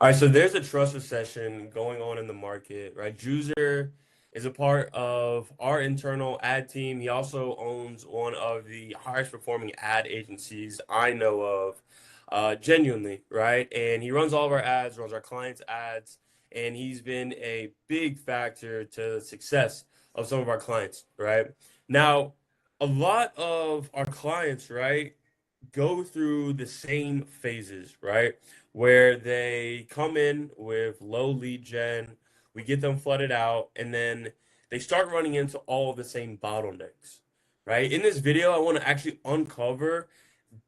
All right, so there's a trust recession going on in the market, right? Juzer is a part of our internal ad team. He also owns one of the highest performing ad agencies I know of, genuinely, right? And he runs all of our ads, runs our clients' ads, and he's been a big factor to the success of some of our clients, right? Now, a lot of our clients, right, go through the same phases, right? Where they come in with low lead gen, we get them flooded out, and then they start running into all of the same bottlenecks, right? In this video, I want to actually uncover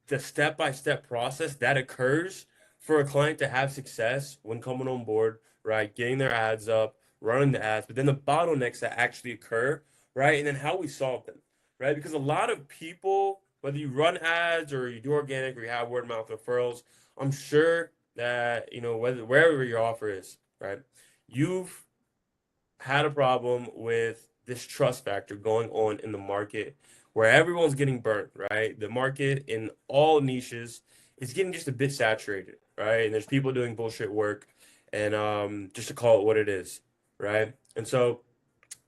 the step-by-step process that occurs for a client to have success when coming on board, right? Getting their ads up, running the ads, but then the bottlenecks that actually occur, right? And then how we solve them, right? Because a lot of people, whether you run ads or you do organic or you have word of mouth referrals, I'm sure that, whether wherever your offer is, right? You've had a problem with this trust factor going on in the market where everyone's getting burnt, right? The market in all niches is getting just a bit saturated, right? And there's people doing bullshit work and just to call it what it is, right? And so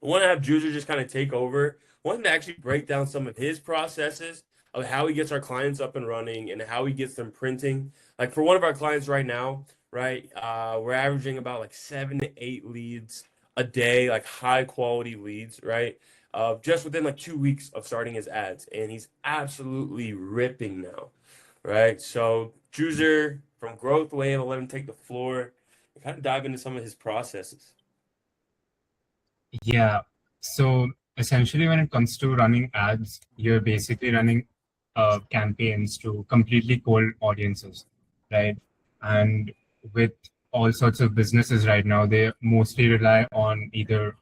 I want to have Juzer just kind of take over. I want him to actually break down some of his processes of how he gets our clients up and running and how he gets them printing. Like for one of our clients right now, right, we're averaging about like 7 to 8 leads a day, like high quality leads, right? Just within like 2 weeks of starting his ads, and he's absolutely ripping now, right? So Juzer from GrowthWave, I'll let him take the floor and kind of dive into some of his processes. Yeah. So essentially, when it comes to running ads, you're basically running campaigns to completely cold audiences, right? And with all sorts of businesses right now, they mostly rely on either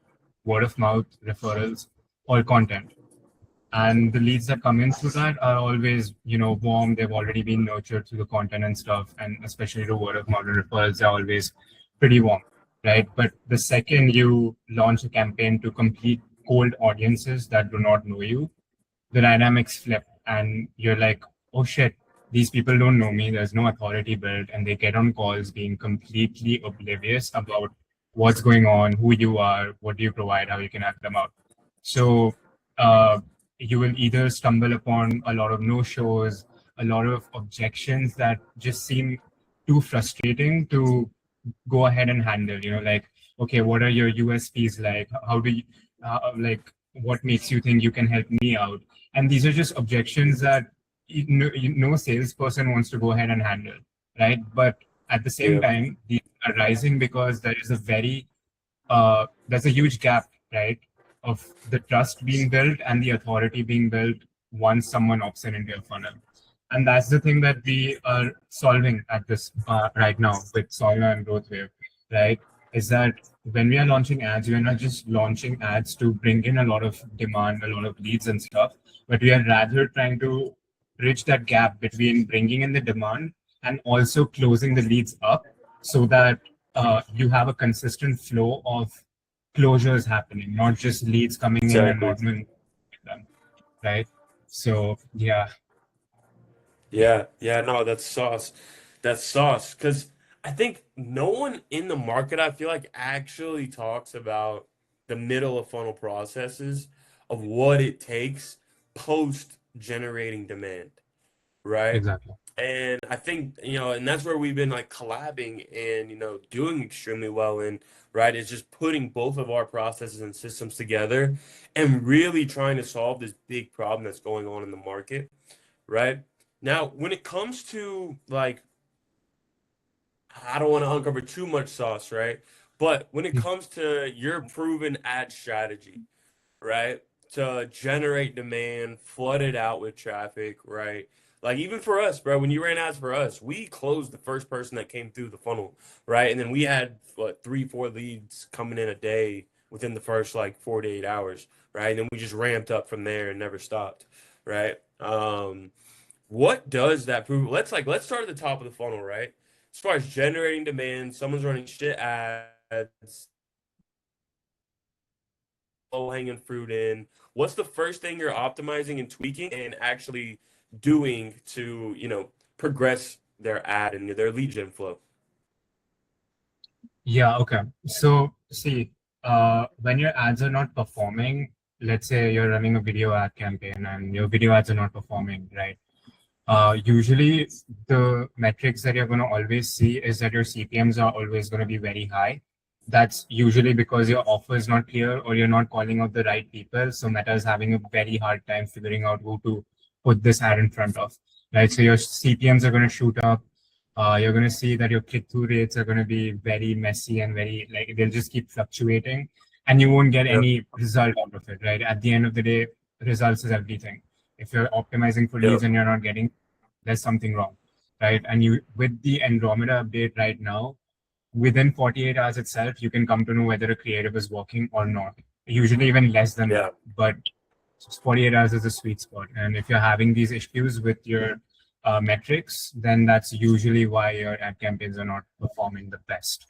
word of mouth, referrals, or content. And the leads that come in through that are always, warm. They've already been nurtured through the content and stuff. And especially the word of mouth and referrals are always pretty warm, right? But the second you launch a campaign to complete cold audiences that do not know you, the dynamics flip and you're like, oh shit, these people don't know me. There's no authority built. And they get on calls being completely oblivious about what's going on, who you are, what do you provide, how you can help them out. So uh, you will either stumble upon a lot of no-shows, a lot of objections that just seem too frustrating to go ahead and handle. Like, okay, what are your USPs like? How do you, like, what makes you think you can help me out? And these are just objections that no salesperson wants to go ahead and handle, right? But at the same Yeah. time, these are rising because there is a very there's a huge gap, right, of the trust being built and the authority being built once someone opts in into your funnel. And that's the thing that we are solving at this right now with Solna and GrowthWave, right? Is that when we are launching ads, we are not just launching ads to bring in a lot of demand, a lot of leads and stuff, but we are rather trying to bridge that gap between bringing in the demand and also closing the leads up so that you have a consistent flow of closures happening, not just leads coming in and Exactly. not knowing them, right? So yeah. Yeah, yeah, no, that's sauce. That's sauce. Because I think no one in the market, I feel like, actually talks about the middle of funnel processes of what it takes post generating demand, right? Exactly. And I think, and that's where we've been like collabing and, doing extremely well in, right? Is just putting both of our processes and systems together and really trying to solve this big problem that's going on in the market, right? Now, when it comes to like, I don't want to uncover too much sauce, right? But when it comes to your proven ad strategy, right? To generate demand, flood it out with traffic, right? Like even for us, bro, when you ran ads for us, we closed the first person that came through the funnel, right? And then we had what 3, 4 leads coming in a day within the first like 48 hours, right? And then we just ramped up from there and never stopped, right? What does that prove? Let's start at the top of the funnel, right? As far as generating demand, someone's running shit ads, low hanging fruit in. What's the first thing you're optimizing and tweaking and actually doing to, progress their ad and their lead gen flow? Yeah, okay. So see, when your ads are not performing, let's say you're running a video ad campaign and your video ads are not performing, right? Usually the metrics that you're going to always see is that your CPMs are always going to be very high. That's usually because your offer is not clear or you're not calling out the right people. So Meta is having a very hard time figuring out who to put this ad in front of, right? So your CPMs are going to shoot up. You're going to see that your click-through rates are going to be very messy and very like they'll just keep fluctuating, and you won't get Yep. any result out of it, right? At the end of the day, results is everything. If you're optimizing for Yep. leads and you're not getting, there's something wrong, right? And you with the Andromeda update right now, within 48 hours itself, you can come to know whether a creative is working or not. Usually even less than Yeah. that, but 48 hours is a sweet spot. And if you're having these issues with your metrics, then that's usually why your ad campaigns are not performing the best.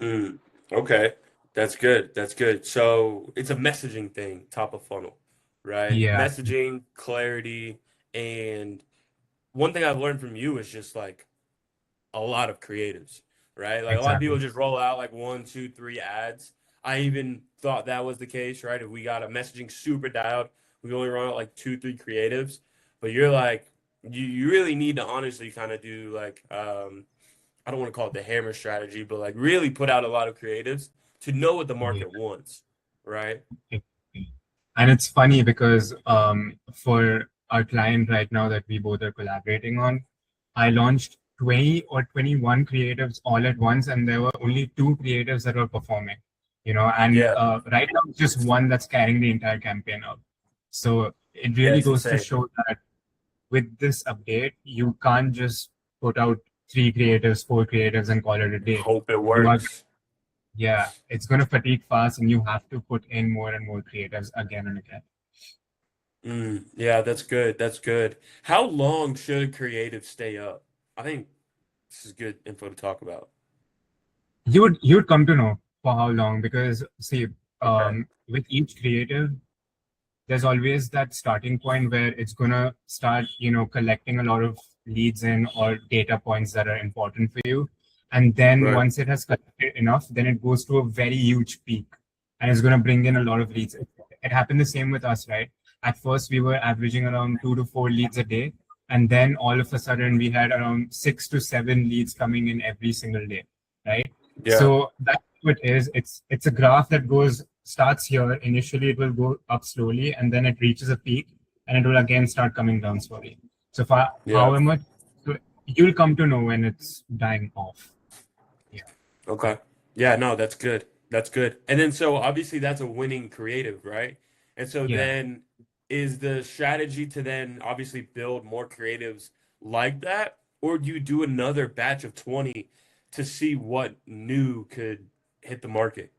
Mm. Okay. That's good. That's good. So it's a messaging thing, top of funnel, right? Yeah, Messaging, clarity, and one thing I've learned from you is just like a lot of creatives, right? Like a lot of people exactly. just roll out like one, two, three ads. I even thought that was the case, right? If we got a messaging super dialed, we only run out like two, three creatives. But you're like, you really need to honestly kind of do like I don't want to call it the hammer strategy, but like really put out a lot of creatives to know what the Yeah. market wants, right? And it's funny because for our client right now that we both are collaborating on, I launched 20 or 21 creatives all at once, and there were only two creatives that were performing, and Yeah, right now it's just one that's carrying the entire campaign out. So it yeah, really it's goes to insane. show that with this update, you can't just put out three creatives, four creatives, and call it a day. Hope it You are, works. yeah, it's going to fatigue fast, and you have to put in more and more creatives again and again. Yeah, that's good. That's good. How long should creatives stay up? I think this is good info to talk about. You would come to know for how long, because see, Okay. with each creative there's always that starting point where it's gonna start, collecting a lot of leads in or data points that are important for you. And then Right. once it has collected enough, then it goes to a very huge peak and it's gonna bring in a lot of leads. It happened the same with us, right? At first we were averaging around 2 to 4 leads a day. And then all of a sudden we had around 6 to 7 leads coming in every single day, right? Yeah. So that's what it is. It's a graph that goes starts here. Initially, it will go up slowly, and then it reaches a peak, and it will again start coming down slowly. So for Yeah. however much, so you'll come to know when it's dying off. Yeah, Okay. Yeah, no, that's good. That's good. And then so obviously that's a winning creative, right? And so yeah. then is the strategy to then obviously build more creatives like that, or do you do another batch of 20 to see what new could hit the market?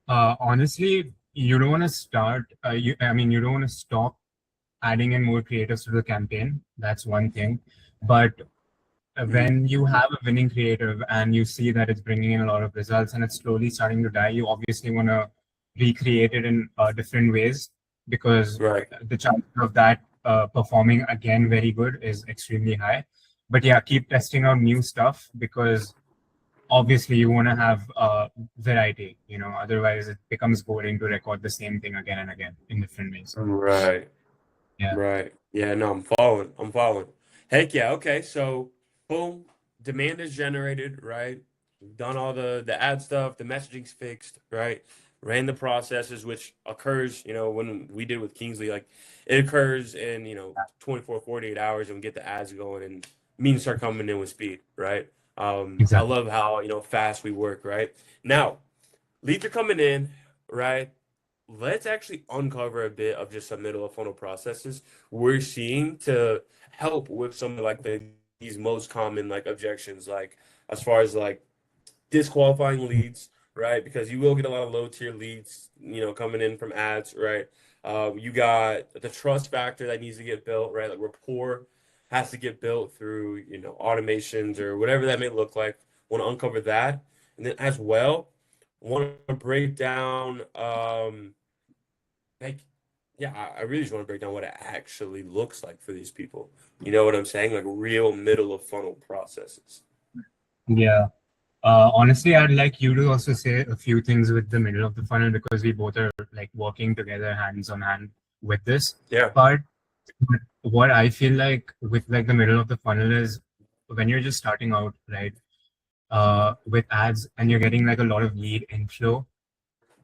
Honestly, you don't want to start. You don't want to stop adding in more creatives to the campaign. That's one thing, but Mm, when you have a winning creative and you see that it's bringing in a lot of results and it's slowly starting to die, you obviously want to recreate it in different ways, because right. the chance of that performing again very good is extremely high. But yeah, keep testing out new stuff, because obviously you want to have variety, otherwise it becomes boring to record the same thing again and again in different ways. Right. Yeah. Right. Yeah, no, I'm following. I'm following. Heck yeah. Okay. So boom, demand is generated, right? We've done all the ad stuff, the messaging's fixed, right? Ran the processes, which occurs, when we did with Kingsley, like it occurs in, 24, 48 hours and we get the ads going and means start coming in with speed, right? I Exactly. love how, fast we work, right? Now, leads are coming in, right? Let's actually uncover a bit of just some middle of funnel processes we're seeing to help with some of like these most common like objections, like as far as like disqualifying leads, right? Because you will get a lot of low tier leads, coming in from ads, right? You got the trust factor that needs to get built, right? Like rapport has to get built through, automations or whatever that may look like. Want to uncover that, and then as well, want to break down, like, yeah, I really just want to break down what it actually looks like for these people. You know what I'm saying? Like real middle of funnel processes. Yeah. Honestly, I'd like you to also say a few things with the middle of the funnel because we both are like working together hands on hand with this Yeah. part. But what I feel like with like the middle of the funnel is when you're just starting out, right? With ads and you're getting like a lot of lead inflow,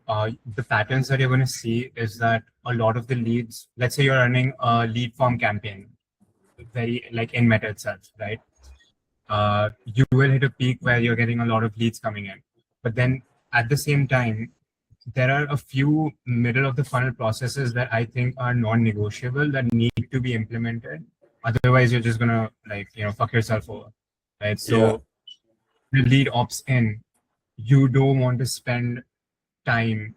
the patterns that you're going to see is that a lot of the leads, let's say you're running a lead form campaign, very like in Meta itself, right? You will hit a peak where you're getting a lot of leads coming in. But then at the same time, there are a few middle of the funnel processes that I think are non-negotiable that need to be implemented. Otherwise, you're just gonna like fuck yourself over, right? Yeah. So the lead ops in, you don't want to spend time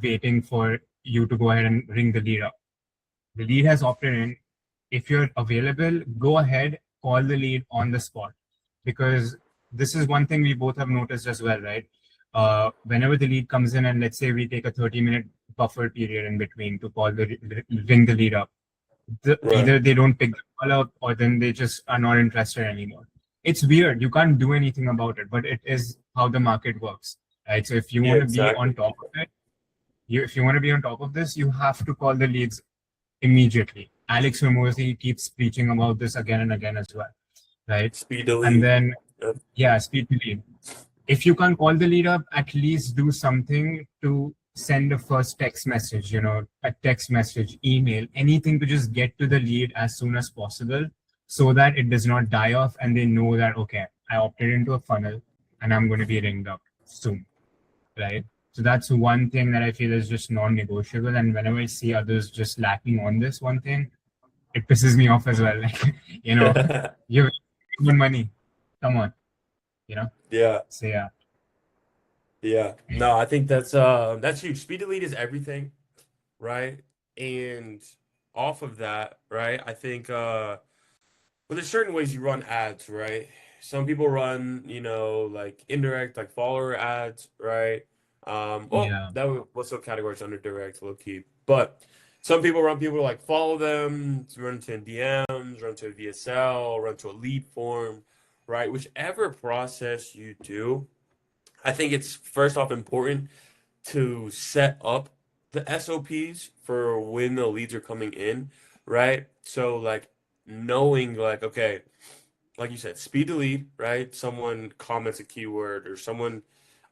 waiting for you to go ahead and ring the lead up. The lead has opted in. If you're available, go ahead, call the lead on the spot. Because this is one thing we both have noticed as well, right? Whenever the lead comes in, and let's say we take a 30-minute buffer period in between to ring the lead up, Right. either they don't pick the call up or then they just are not interested anymore. It's weird. You can't do anything about it, but it is how the market works, right? So if you Yeah, want to be on exactly. top of it, if you want to be on top of this, you have to call the leads immediately. Alex Hormozi keeps preaching about this again and again as well, right? And Speedily. then, Yep. yeah, speed to lead. If you can't call the lead up, at least do something to send a first text message, a text message, email, anything to just get to the lead as soon as possible so that it does not die off and they know that, okay, I opted into a funnel and I'm going to be ringed up soon, right? So that's one thing that I feel is just non-negotiable. And whenever I see others just lacking on this one thing, it pisses me off as well. Like, you know, you good money. Come on, you know. Yeah. So yeah, Yeah. No, I think that's huge. Speed to lead is everything, right? And off of that, right? I think well, there's certain ways you run ads, right? Some people run, like indirect, like follower ads, right? Well, yeah, what's the categories under direct, low key. But some people run people like follow them, run to DMs, run to a VSL, run to a lead form, right? Whichever process you do, I think it's first off important to set up the SOPs for when the leads are coming in, right? So like knowing like, okay, like you said, speed to lead, right? Someone comments a keyword or someone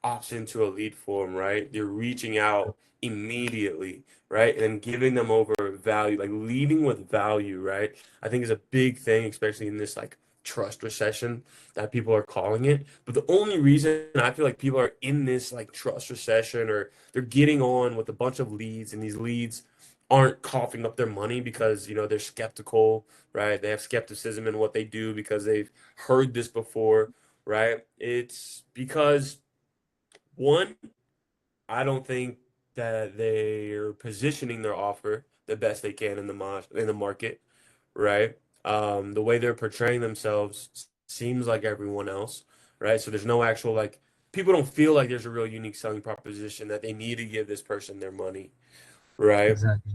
opts into a lead form, right? They're reaching out immediately, right? And giving them over value, like leading with value, right? I think is a big thing, especially in this like trust recession that people are calling it. But the only reason I feel like people are in this like trust recession or they're getting on with a bunch of leads and these leads aren't coughing up their money because they're skeptical, right? They have skepticism in what they do because they've heard this before, right? It's because one, I don't think that they're positioning their offer the best they can in the market, right? The way they're portraying themselves seems like everyone else, right? So there's no actual like people don't feel like there's a real unique selling proposition that they need to give this person their money, right? exactly.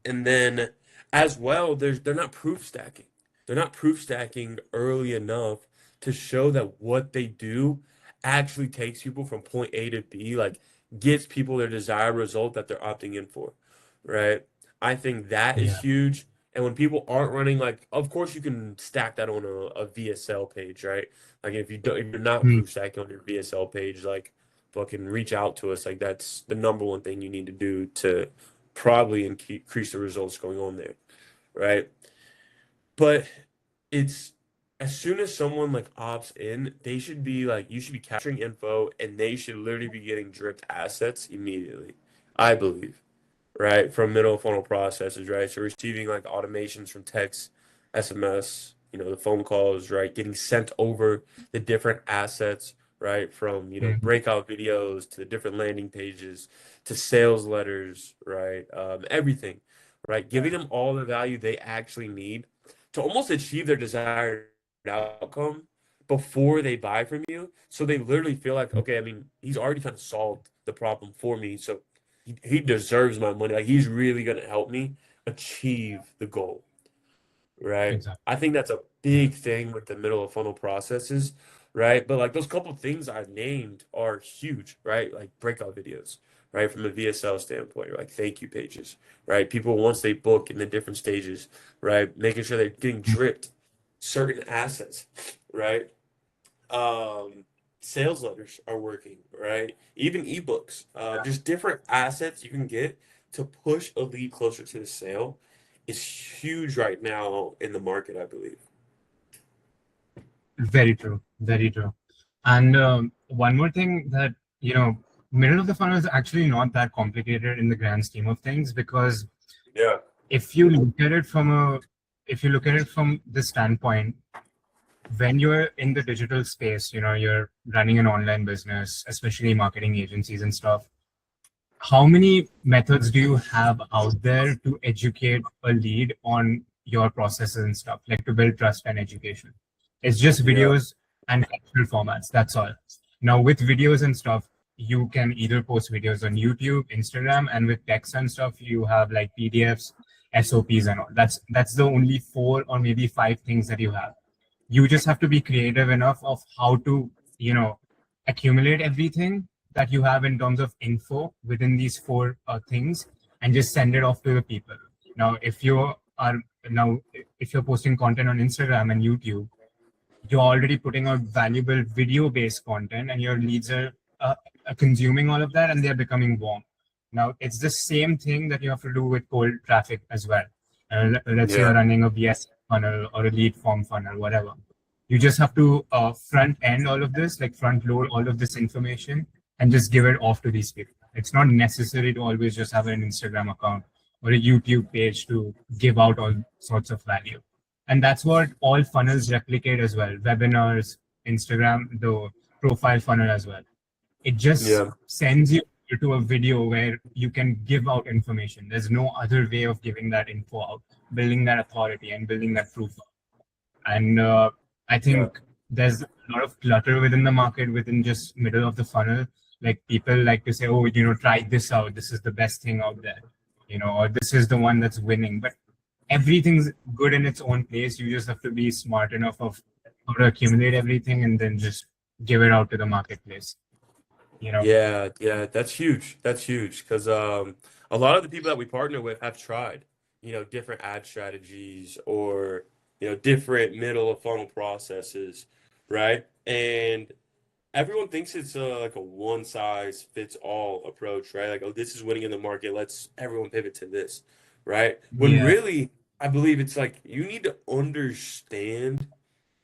And then as well, they're not proof stacking. They're not proof stacking early enough to show that what they do actually takes people from point A to B, like gets people their desired result that they're opting in for, right? I think that is Yeah. huge. And when people aren't running, like, of course you can stack that on a VSL page, right? Like if you're not Hmm. proof stacking on your VSL page, like fucking reach out to us. Like that's the number one thing you need to do to probably increase the results going on there, right? But it's as soon as someone like opts in, they should be like you should be capturing info and they should literally be getting dripped assets immediately. I believe, right? From middle funnel processes, right? So receiving like automations from text, SMS, the phone calls, right? Getting sent over the different assets, right? From, Hmm. breakout videos to the different landing pages to sales letters, right? Everything, right? Giving them all the value they actually need to almost achieve their desired outcome before they buy from you. So they literally feel like, okay, I mean, he's already kind of solved the problem for me. So he deserves my money. Like he's really gonna help me achieve the goal, right? Exactly. I think that's a big thing with the middle of funnel processes. right? But like those couple things I named are huge, right? Like breakout videos, right? From a VSL standpoint, like thank you pages, right? People once they book in the different stages, right? Making sure they're getting dripped certain assets, right? Um, Sales letters are working, right? Even ebooks, just different assets you can get to push a lead closer to the sale is huge right now in the market, I believe. Very true. Very true. And one more thing that, middle of the funnel is actually not that complicated in the grand scheme of things, because Yeah, if you look at it from the standpoint, when you're in the digital space, you're running an online business, especially marketing agencies and stuff, how many methods do you have out there to educate a lead on your processes and stuff, like to build trust and education? It's just yeah, videos and capsule formats. That's all. Now, with videos and stuff, you can either post videos on YouTube, Instagram, and with text and stuff, you have like PDFs, SOPs, and all. That's the only 4 or maybe 5 things that you have. You just have to be creative enough of how to, accumulate everything that you have in terms of info within these 4 things, and just send it off to the people. Now, if you're posting content on Instagram and YouTube, you're already putting out valuable video based content, and your leads are consuming all of that, and they're becoming warm. Now, it's the same thing that you have to do with cold traffic as well. Let's say yeah, you're running a VS funnel or a lead form funnel, whatever. You just have to front end all of this, like front load all of this information, and just give it off to these people. It's not necessary to always just have an Instagram account or a YouTube page to give out all sorts of value. And that's what all funnels replicate as well. Webinars, Instagram, the profile funnel as well. It just yeah, sends you to a video where you can give out information. There's no other way of giving that info out, building that authority and building that proof. And I yeah, think there's a lot of clutter within the market, within just middle of the funnel. Like people like to say, oh, try this out. This is the best thing out there, or this is the one that's winning. But everything's good in its own place. You just have to be smart enough of how to accumulate everything and then just give it out to the marketplace. You know? yeah, yeah. That's huge. That's huge because a lot of the people that we partner with have tried, different ad strategies or different middle of funnel processes, right? And everyone thinks it's like a one size fits all approach, right? Like, oh, this is winning in the market. Let's everyone pivot to this, right? When Yeah, really, I believe it's like you need to understand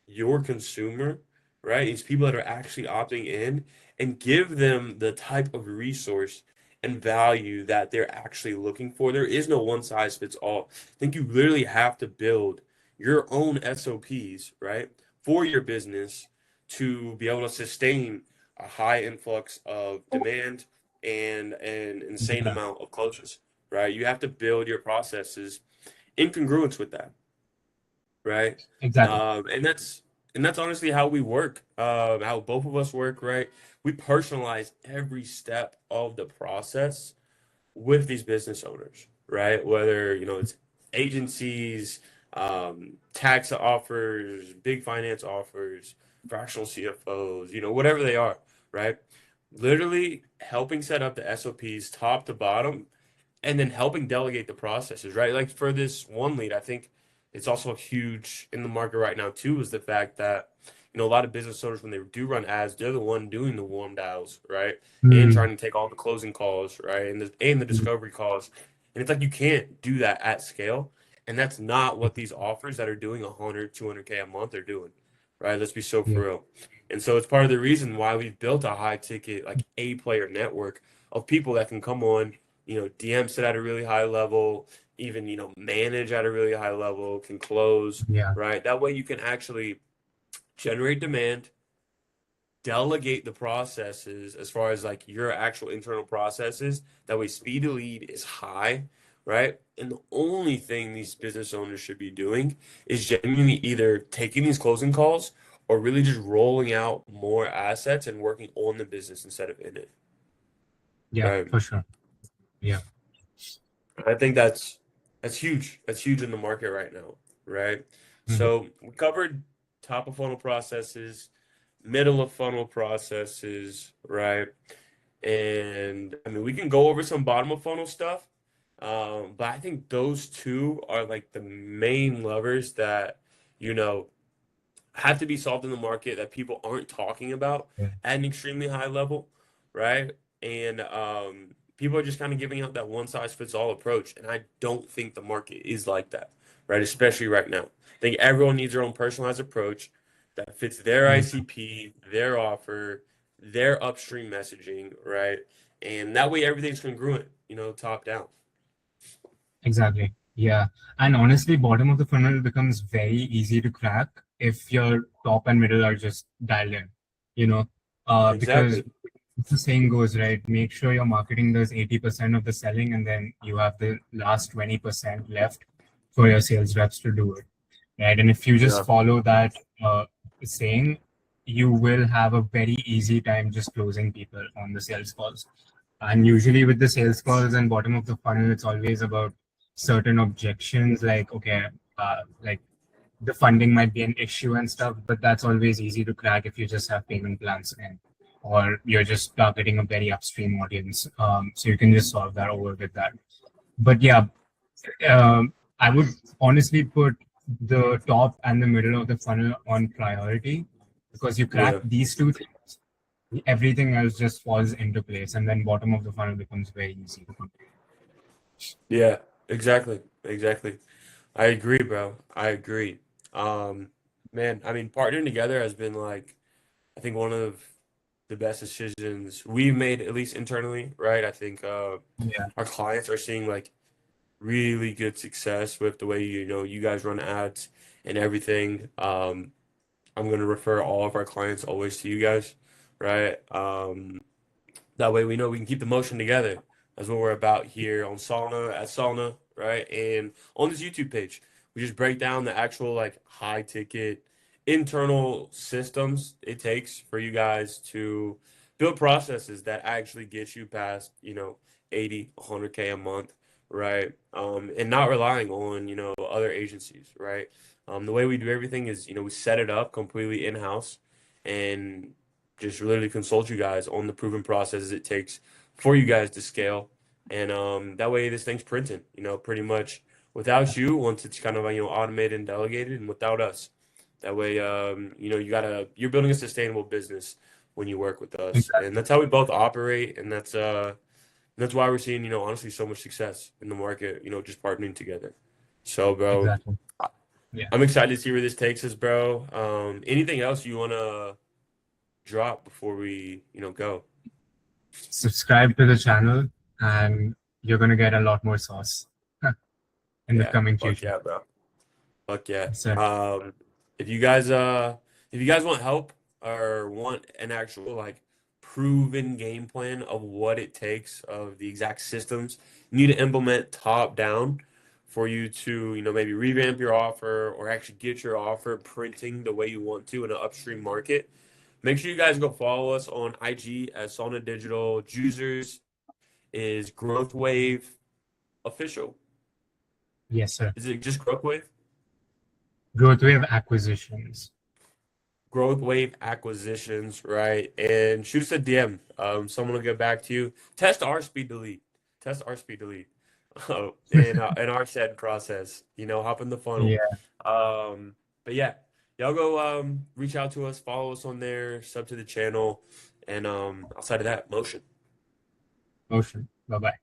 your consumer, right? These people that are actually opting in and give them the type of resource and value that they're actually looking for. There is no one size fits all. I think you literally have to build your own SOPs, right, for your business to be able to sustain a high influx of demand and an insane yeah, amount of closes, right? You have to build your processes in congruence with that, right? exactly. And that's honestly how we work, how both of us work, right? We personalize every step of the process with these business owners, right? Whether it's agencies, tax offers, big finance offers, fractional CFOs, whatever they are, right? Literally helping set up the SOPs top to bottom and then helping delegate the processes, right? Like for this one lead, I think it's also huge in the market right now too, is the fact that a lot of business owners when they do run ads, they're the one doing the warm dials, right? And Mm, trying to take all the closing calls, right? And the discovery calls. And it's like you can't do that at scale. And that's not what these offers that are doing 100, 200K a month are doing, right? Let's be so yeah, for real. And so it's part of the reason why we've built a high ticket, like A player network of people that can come on, DM sit at a really high level, even, manage at a really high level, can close, yeah, right? That way you can actually generate demand, delegate the processes as far as like your actual internal processes. That way speed to lead is high, right? And the only thing these business owners should be doing is genuinely either taking these closing calls or really just rolling out more assets and working on the business instead of in it, yeah, right? for sure. Yeah. I think that's huge. That's huge in the market right now, right? Mhm. So we covered top of funnel processes, middle of funnel processes, right? And I mean, we can go over some bottom of funnel stuff, but I think those two are like the main levers that, you know, have to be solved in the market that people aren't talking about Yeah, at an extremely high level, right? And people are just kind of giving out that one size fits all approach. And I don't think the market is like that, right? Especially right now. I think everyone needs their own personalized approach that fits their yeah, ICP, their offer, their upstream messaging, right? And that way everything's congruent, top down. exactly. Yeah. And honestly, bottom of the funnel becomes very easy to crack if your top and middle are just dialed in, you know, because Exactly. the saying goes, right? Make sure your marketing does 80% of the selling, and then you have the last 20% left for your sales reps to do it, right? And if you just Yeah. follow that saying, you will have a very easy time just closing people on the sales calls. And usually with the sales calls and bottom of the funnel, it's always about certain objections, like, okay, like the funding might be an issue and stuff, but that's always easy to crack if you just have payment plans in, or you're just targeting a very upstream audience. So you can just solve that over with that. But yeah, I would honestly put the top and the middle of the funnel on priority, because you crack Yeah. these two things, everything else just falls into place, and then bottom of the funnel becomes very easy to complete. Yeah. Exactly. Exactly. I agree, bro. I agree. Um, Man, I mean, partnering together has been like, I think one of the best decisions we've made, at least internally, right? I think Yeah, our clients are seeing like really good success with the way you guys run ads and everything. I'm gonna refer all of our clients always to you guys, right? That way we know we can keep the motion together. That's what we're about here on Sauna at Sauna, right? And on this YouTube page, we just break down the actual like high ticket internal systems it takes for you guys to build processes that actually get you past, 80, 100K a month, right? And not relying on, other agencies, right? The way we do everything is, we set it up completely in-house and just literally consult you guys on the proven processes it takes for you guys to scale. And that way this thing's printing, pretty much without you, once it's kind of, automated and delegated, and without us. That way, you're building a sustainable business when you work with us. And exactly, that's how we both operate. And that's why we're seeing, honestly, so much success in the market, just partnering together. So, bro, exactly. Yeah. I'm excited to see where this takes us, bro. Anything else you want to drop before we, go? Subscribe to the channel, and you're gonna get a lot more sauce in the Yeah, coming fuck future. yeah, bro. Fuck yeah. So If you guys if you guys want help or want an actual like proven game plan of what it takes of the exact systems you need to implement top down for you to, maybe revamp your offer or actually get your offer printing the way you want to in an upstream market, make sure you guys go follow us on IG at Sauna Digital. Juzer's is GrowthWave Official. yes, sir. Is it just GrowthWave? GrowthWave Acquisitions. GrowthWave Acquisitions, right? And shoot us a DM. Someone will get back to you. Test our speed delete. Test our speed delete. In our said process. Hop in the funnel. Yeah, But yeah, y'all go reach out to us, follow us on there, sub to the channel, and outside of that, motion. motion. Bye bye.